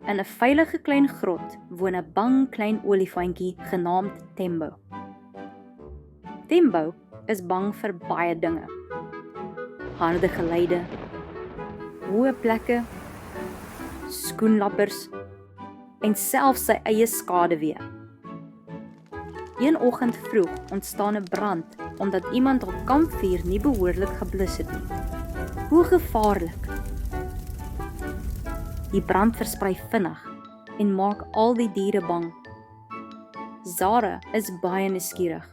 In 'n veilige klein grot woon 'n bang klein olifantjie genaamd Tembo. Tembo is bang vir baie dinge. Harde geleide, hoë plekke, skoenlappers en selfs sy eie skaduwee. Een oggend vroeg ontstaan 'n brand omdat iemand op kampvuur nie behoorlik geblus het nie. Hoe gevaarlik! Die brand versprei vinnig en maak al die diere bang. Zara is baie nuuskierig.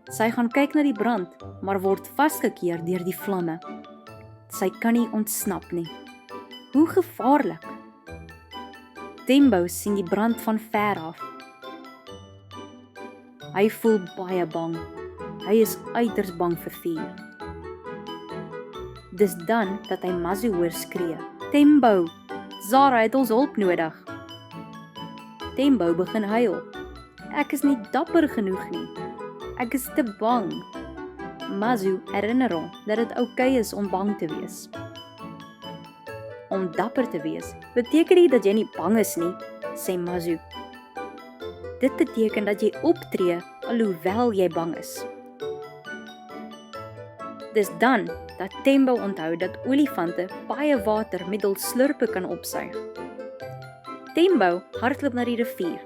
Sy gaan kyk na die brand, maar word vasgekeer deur die vlamme. Sy kan nie ontsnap nie. Hoe gevaarlik! Tembo sien die brand van ver af. Hy voel baie bang. Hy is uiters bang vir vuur. Dis dan dat hy Mazu hoor skree. Tembo, Zara het ons hulp nodig. Tembo begin huil. Ek is nie dapper genoeg nie. Ek is te bang. Mazu herinner hom dat dit oukei is om bang te wees. Om dapper te wees beteken nie dat jy nie bang is nie, sê Mazu. Dit beteken dat jy optree alhoewel jy bang is. Dis dan dat Tembo onthou dat olifante baie water met hul slurpe kan opsuig. Tembo hardloop na die rivier,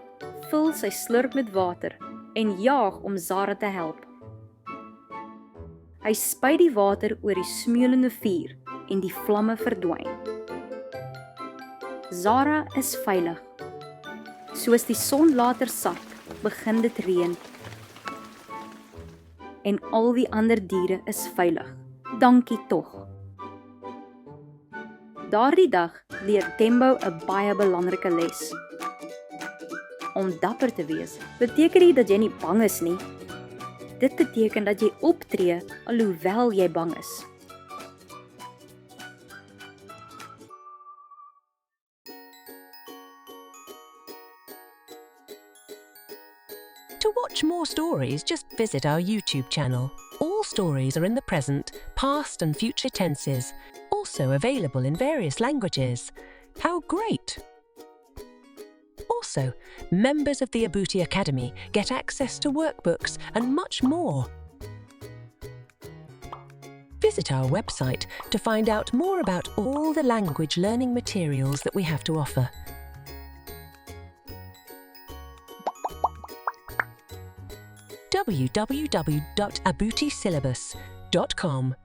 vul sy slurp met water en jaag om Zara te help. Hy spuit die water oor die smeulende vuur en die vlamme verdwyn. Zara is veilig. Soos die son later sak, begin dit reën. En al die ander diere is veilig. Dankie tog. Daardie dag leer Tembo 'n baie belangrike les. Om dapper te wees beteken nie dat jy nie bang is nie. Dit beteken dat jy optree alhoewel jy bang is. To watch more stories, just visit our YouTube channel. All stories are in the present, past and future tenses, also available in various languages. How great! Also, members of the Abuti Academy get access to workbooks and much more. Visit our website to find out more about all the language learning materials that we have to offer. www.abutisyllabus.com